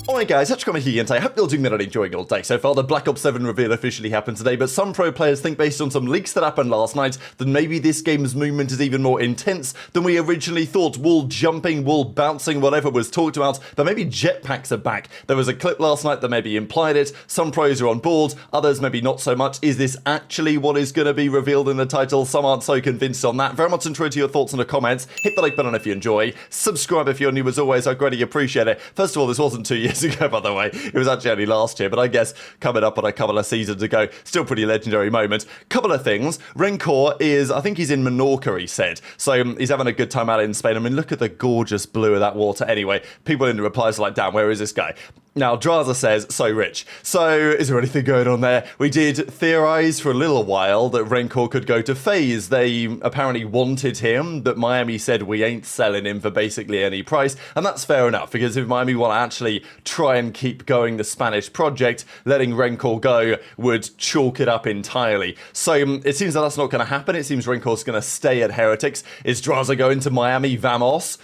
Alright guys, HyDra here, and I hope you're doing that and enjoying your day so far. The Black Ops 7 reveal officially happened today, but some pro players think based on some leaks that happened last night that maybe this game's movement is even more intense than we originally thought. Wall jumping, wall bouncing, whatever was talked about, but maybe jetpacks are back. There was a clip last night that maybe implied it. Some pros are on board, others maybe not so much. Is this actually what is going to be revealed in the title? Some aren't so convinced on that. Very much intro to your thoughts in the comments. Hit the like button if you enjoy. Subscribe if you're new as always, I greatly appreciate it. First of all, this wasn't 2 years ago, by the way. It was actually only last year, but I guess coming up on a couple of seasons ago, still pretty legendary moment. Couple of things. Rencor is, I think he's in Menorca, he said. So he's having a good time out in Spain. I mean, look at the gorgeous blue of that water. Anyway, people in the replies are like, damn, where is this guy? Now, Drazah says, so rich. So, is there anything going on there? We did theorize for a little while that Rencor could go to FaZe. They apparently wanted him, but Miami said we ain't selling him for basically any price. And that's fair enough, because if Miami want to actually try and keep going the Spanish project, letting Rencor go would chalk it up entirely. So, it seems that that's not going to happen. It seems Rencor's going to stay at Heretics. Is Drazah going to Miami? Vamos?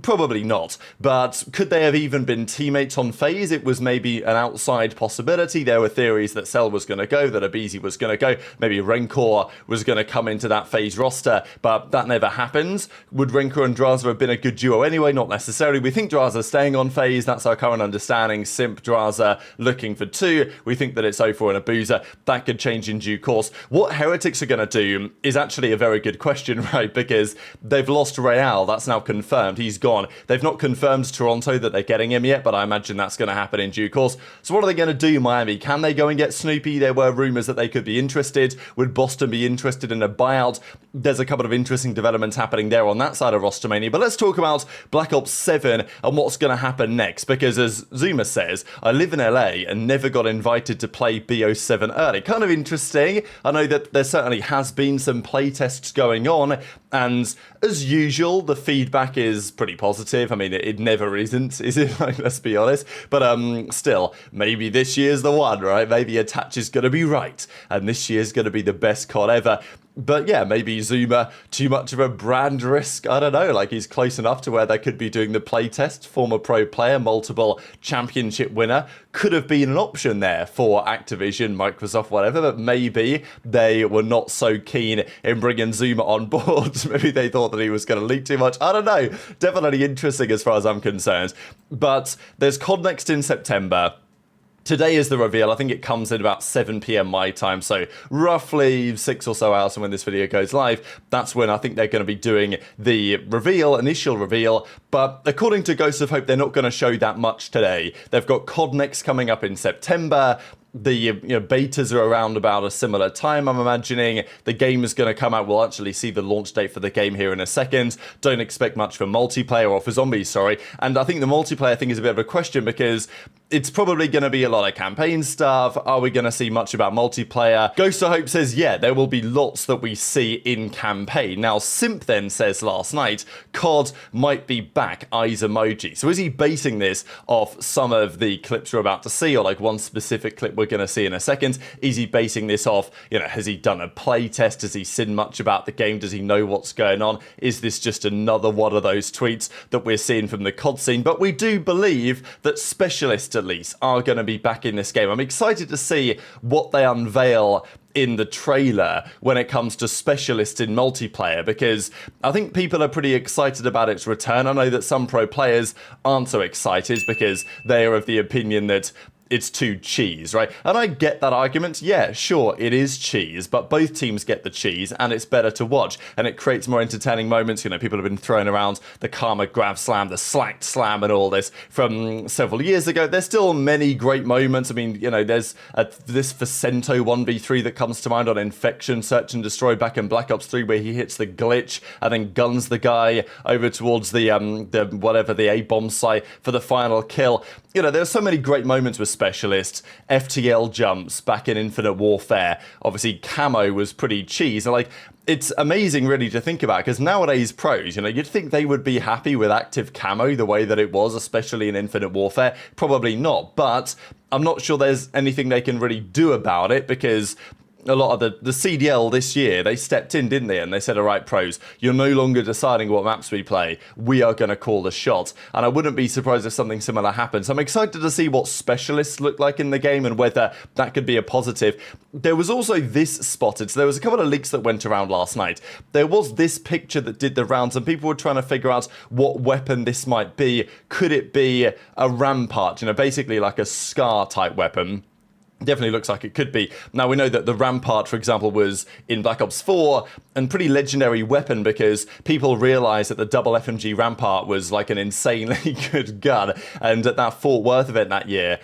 Probably not, but could they have even been teammates on FaZe? It was maybe an outside possibility. There were theories that Cell was going to go, that aBeZy was going to go, maybe Rencor was going to come into that FaZe roster, but that never happened. Would Rencor and Drazah have been a good duo anyway? Not necessarily. We think Drazah's staying on FaZe, that's our current understanding. Simp, Drazah looking for two. We think that it's O4 and Abuzah. That could change in due course. What Heretics are going to do is actually a very good question, right? Because they've lost Real, that's now confirmed. He's gone. They've not confirmed Toronto that they're getting him yet, but I imagine that's going to happen in due course. So what are they going to do, Miami? Can they go and get Snoopy? There were rumours that they could be interested. Would Boston be interested in a buyout? There's a couple of interesting developments happening there on that side of Rostermania, but let's talk about Black Ops 7 and what's going to happen next, because as Zuma says, I live in LA and never got invited to play BO7 early. Kind of interesting. I know that there certainly has been some playtests going on, and as usual, the feedback is pretty positive. I mean, it never isn't, is it? Like, let's be honest. But still, maybe this year's the one, right? Maybe Attach is going to be right, and this year's going to be the best COD ever. But yeah, maybe Zuma, too much of a brand risk. I don't know, like he's close enough to where they could be doing the playtest. Former pro player, multiple championship winner. Could have been an option there for Activision, Microsoft, whatever, but maybe they were not so keen in bringing Zuma on board. Maybe they thought that he was going to leak too much. I don't know. Definitely interesting as far as I'm concerned. But there's COD next in September. Today is the reveal. I think it comes in about 7 PM my time, so roughly 6 or so hours from when this video goes live. That's when I think they're going to be doing the reveal, initial reveal, but according to Ghosts of Hope, they're not going to show that much today. They've got COD Next coming up in September. The betas are around about a similar time, I'm imagining. The game is going to come out. We'll actually see the launch date for the game here in a second. Don't expect much for multiplayer, or for zombies, sorry. And I think the multiplayer thing is a bit of a question, because it's probably going to be a lot of campaign stuff. Are we going to see much about multiplayer? Ghost of Hope says, yeah, there will be lots that we see in campaign. Now, Simp then says last night, COD might be back, eyes emoji. So is he basing this off some of the clips we're about to see, or like one specific clip we're going to see in a second? Is he basing this off, has he done a play test? Has he seen much about the game? Does he know what's going on? Is this just another one of those tweets that we're seeing from the COD scene? But we do believe that specialists, at least, are going to be back in this game. I'm excited to see what they unveil in the trailer when it comes to specialists in multiplayer, because I think people are pretty excited about its return. I know that some pro players aren't so excited because they are of the opinion that it's too cheese, right? And I get that argument. Yeah, sure, it is cheese, but both teams get the cheese and it's better to watch and it creates more entertaining moments. People have been throwing around the Karma Grab Slam, the Slacked Slam and all this from several years ago. There's still many great moments. I mean, there's this Facento 1v3 that comes to mind on Infection, Search and Destroy back in Black Ops 3, where he hits the glitch and then guns the guy over towards the A-bomb site for the final kill. There's so many great moments with specialists. FTL jumps back in Infinite Warfare. Obviously, camo was pretty cheese. And it's amazing really to think about, because nowadays pros, you'd think they would be happy with active camo the way that it was, especially in Infinite Warfare. Probably not, but I'm not sure there's anything they can really do about it, because a lot of the CDL this year, they stepped in, didn't they? And they said, all right, pros, you're no longer deciding what maps we play. We are going to call the shot. And I wouldn't be surprised if something similar happens. I'm excited to see what specialists look like in the game and whether that could be a positive. There was also this spotted. So there was a couple of leaks that went around last night. There was this picture that did the rounds and people were trying to figure out what weapon this might be. Could it be a Rampart, you know, basically like a Scar type weapon? Definitely looks like it could be. Now, we know that the Rampart, for example, was in Black Ops 4 and pretty legendary weapon because people realized that the double FMG Rampart was like an insanely good gun. And at that Fort Worth event that year,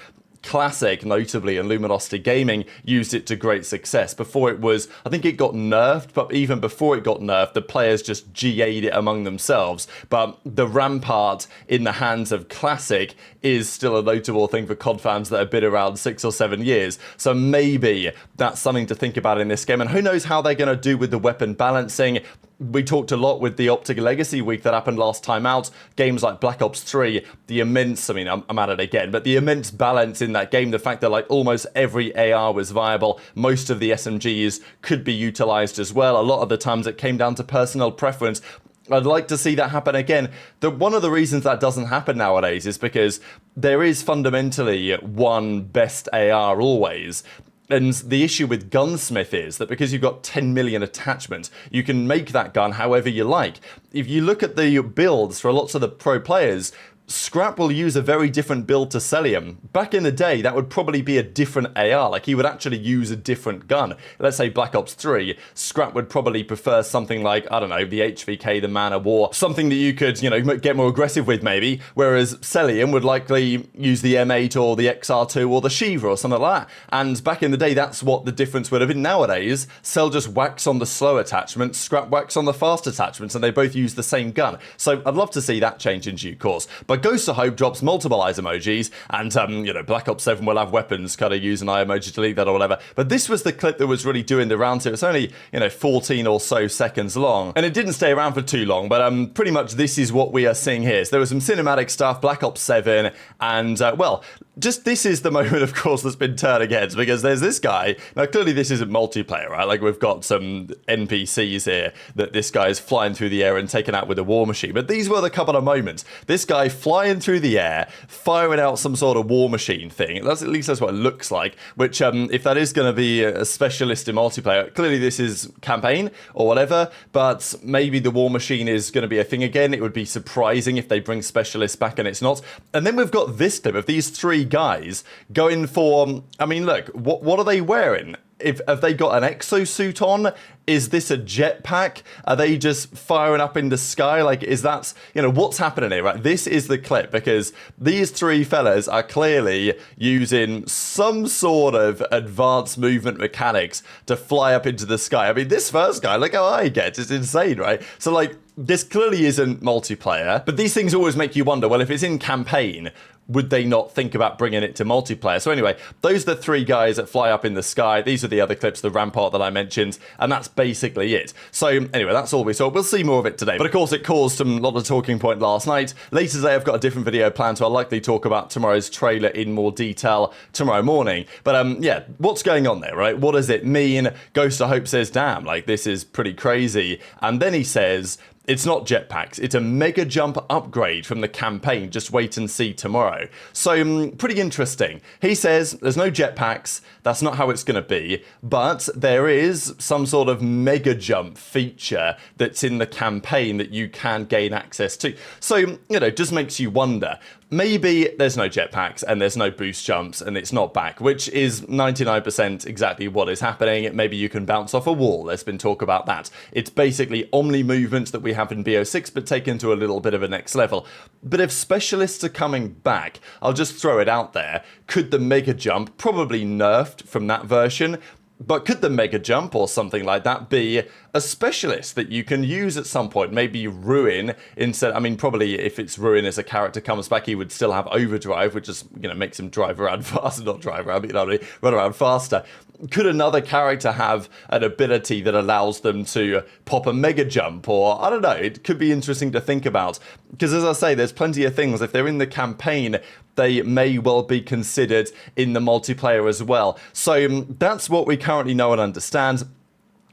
Classic, notably, and Luminosity Gaming used it to great success. Before it was, I think it got nerfed, but even before it got nerfed, the players just GA'd it among themselves. But the Rampart in the hands of Classic is still a notable thing for COD fans that have been around 6 or 7 years. So maybe that's something to think about in this game. And who knows how they're going to do with the weapon balancing. We talked a lot with the OpTic Legacy week that happened last time out. Games like Black Ops 3, the immense, I mean, I'm at it again, but the immense balance in that game, the fact that like almost every AR was viable, most of the SMGs could be utilized as well. A lot of the times it came down to personal preference. I'd like to see that happen again. One of the reasons that doesn't happen nowadays is because there is fundamentally one best AR always. And the issue with Gunsmith is that because you've got 10 million attachments, you can make that gun however you like. If you look at the builds for lots of the pro players, Scrap will use a very different build to Cellium. Back in the day, that would probably be a different AR, like he would actually use a different gun. Let's say Black Ops 3, Scrap would probably prefer something like, I don't know, the HVK, the Man of War, something that you could, you know, get more aggressive with maybe, whereas Cellium would likely use the M8 or the XR2 or the Shiva or something like that. And back in the day, that's what the difference would have been. Nowadays, Cell just whacks on the slow attachments, Scrap whacks on the fast attachments, and they both use the same gun. So I'd love to see that change in due course. But Ghost of Hope drops multiple eyes emojis, and you know, Black Ops 7 will have weapons, kind of use an eye emoji to delete that or whatever. But this was the clip that was really doing the rounds here. It's only, you know, 14 or so seconds long, and it didn't stay around for too long, but pretty much this is what we are seeing here. So there was some cinematic stuff, Black Ops 7, and well, just this is the moment, of course, that's been turning heads, because there's this guy. Now, clearly this isn't multiplayer, right? Like, we've got some NPCs here that this guy is flying through the air and taken out with a war machine. But these were the couple of moments. This guy flying through the air, firing out some sort of war machine thing. That's at least that's what it looks like, which, if that is going to be a specialist in multiplayer, clearly this is campaign or whatever, but maybe the war machine is going to be a thing again. It would be surprising if they bring specialists back and it's not. And then we've got this clip of these three guys going for, I mean, look, what are they wearing? Have they got an exosuit on? Is this a jetpack? Are they just firing up in the sky? Like, is that, you know, what's happening here, right? This is the clip, because these three fellas are clearly using some sort of advanced movement mechanics to fly up into the sky. I mean, this first guy, look how high he gets. It's insane, right? So, like, this clearly isn't multiplayer, but these things always make you wonder, well, if it's in campaign, would they not think about bringing it to multiplayer? So anyway, those are the three guys that fly up in the sky. These are the other clips, the Rampart that I mentioned, and that's basically it. So anyway, that's all we saw. We'll see more of it today. But of course, it caused a lot of talking point last night. Later today, I've got a different video planned, so I'll likely talk about tomorrow's trailer in more detail tomorrow morning. But yeah, what's going on there, right? What does it mean? Ghost of Hope says, damn, like, this is pretty crazy. And then he says, it's not jetpacks, it's a mega jump upgrade from the campaign. Just wait and see tomorrow. So, pretty interesting. He says there's no jetpacks, that's not how it's going to be, but there is some sort of mega jump feature that's in the campaign that you can gain access to. So, you know, just makes you wonder. Maybe there's no jetpacks and there's no boost jumps and it's not back, which is 99% exactly what is happening. Maybe you can bounce off a wall. There's been talk about that. It's basically Omni movements that we have in BO6, but taken to a little bit of a next level. But if specialists are coming back, I'll just throw it out there. Could the mega jump, probably nerfed from that version, but could the mega jump or something like that be a specialist that you can use at some point? Maybe Ruin instead. I mean, probably if it's Ruin as a character comes back, he would still have overdrive, which just, you know, makes him drive around faster, not drive around, but, you know what I mean, run around faster. Could another character have an ability that allows them to pop a mega jump? Or, I don't know, it could be interesting to think about. Because as I say, there's plenty of things. If they're in the campaign, they may well be considered in the multiplayer as well. So that's what we currently know and understand.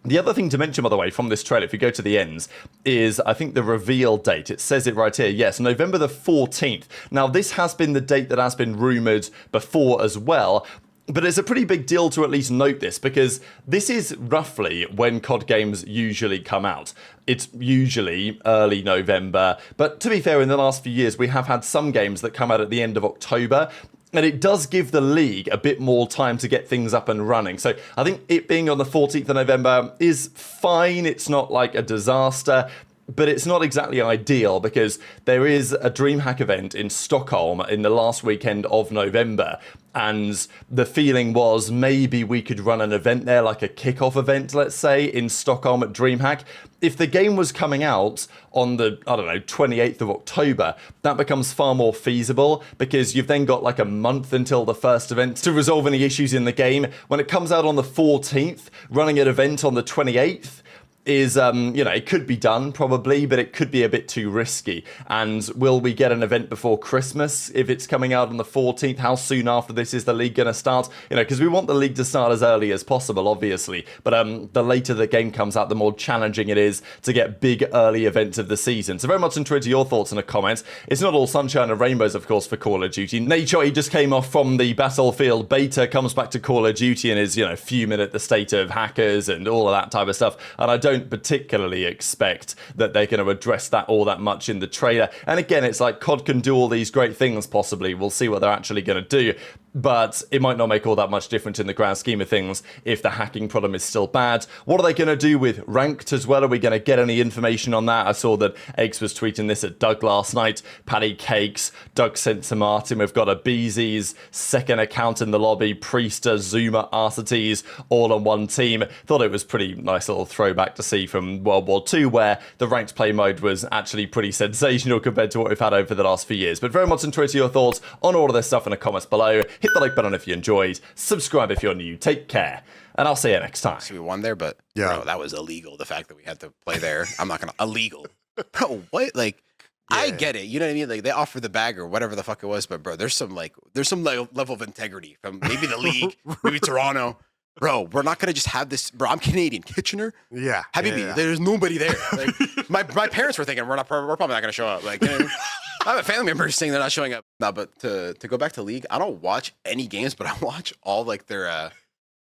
The other thing to mention, by the way, from this trailer, if you go to the ends, is I think the reveal date. It says it right here. Yes, November the 14th. Now, this has been the date that has been rumoured before as well. But it's a pretty big deal to at least note this, because this is roughly when COD games usually come out. It's usually early November. But to be fair, in the last few years, we have had some games that come out at the end of October. And it does give the league a bit more time to get things up and running. So I think it being on the 14th of November is fine. It's not like a disaster, but it's not exactly ideal because there is a DreamHack event in Stockholm in the last weekend of November. And the feeling was maybe we could run an event there, like a kickoff event, let's say, in Stockholm at DreamHack. If the game was coming out on the, 28th of October, that becomes far more feasible because you've then got like a month until the first event to resolve any issues in the game. When it comes out on the 14th, running an event on the 28th, is, it could be done probably, but it could be a bit too risky. And will we get an event before Christmas if it's coming out on the 14th? How soon after this is the league going to start? Because we want the league to start as early as possible, obviously. But the later the game comes out, the more challenging it is to get big early events of the season. So very much intrigued to your thoughts in the comments. It's not all sunshine and rainbows, of course, for Call of Duty. Nature, he just came off from the Battlefield beta, comes back to Call of Duty and is, fuming at the state of hackers and all of that type of stuff. And I don't particularly expect that they're going to address that all that much in the trailer. And again, it's like COD can do all these great things possibly. We'll see what they're actually going to do. But it might not make all that much difference in the grand scheme of things if the hacking problem is still bad. What are they going to do with ranked as well? Are we going to get any information on that? I saw that Eggs was tweeting this at Doug last night. Paddy Cakes, Doug sent to Martin. We've got aBeZy's second account in the lobby, Priester, Zuma, Arcetes, all on one team. Thought it was pretty nice little throwback to see from World War II, where the ranked play mode was actually pretty sensational compared to what we've had over the last few years. But very much interested to your thoughts on all of this stuff in the comments below. Hit the like button if you enjoyed, subscribe if you're new, take care, and I'll see you next time. So we won there, but bro, that was illegal, the fact that we had to play there. I'm not gonna, illegal. Bro, what? Like, yeah. I get it, you know what I mean? Like, they offer the bag or whatever the fuck it was, but bro, there's some level of integrity from maybe the league, maybe Toronto. Bro, we're not gonna just have this. Bro, I'm Canadian. Kitchener. Yeah. Habibi, there's nobody there. Like, my parents were thinking we're probably not gonna show up. Like, I have a family member saying they're not showing up. No, but to go back to League, I don't watch any games, but I watch all their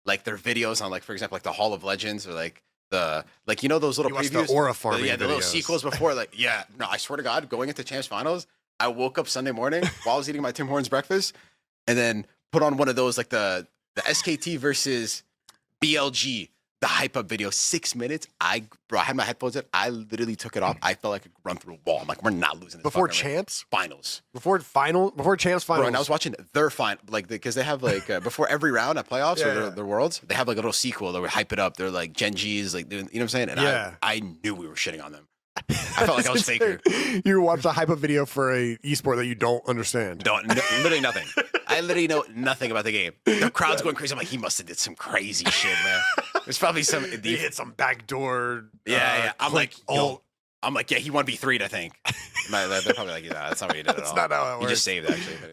videos on, like, for example, like the Hall of Legends or those little previews. The aura farming the videos. Little sequels before. Like, yeah, no, I swear to God, going into Champs Finals, I woke up Sunday morning while I was eating my Tim Hortons breakfast, and then put on one of those, like the SKT versus BLG. The hype up video, 6 minutes. I had my headphones in. I literally took it off. I felt like I could run through a wall. I'm like, we're not losing this. Before champs? Finals. Before champs finals. Bro, and I was watching their final, because they have before every round at playoffs or their worlds, they have like a little sequel that would hype it up. They're like Gen G's, like, you know what I'm saying? And I knew we were shitting on them. I felt like I was faker. You watch a hype up video for a esport that you don't understand. Literally nothing. I literally know nothing about the game. The crowd's going crazy. I'm like, he must have did some crazy shit, man. There's probably some. He hit some backdoor. Yeah. I'm like, yeah, he 1v3'd, I think. They're probably like, yeah, that's not what you did at all. That's not how it works. You just saved, actually.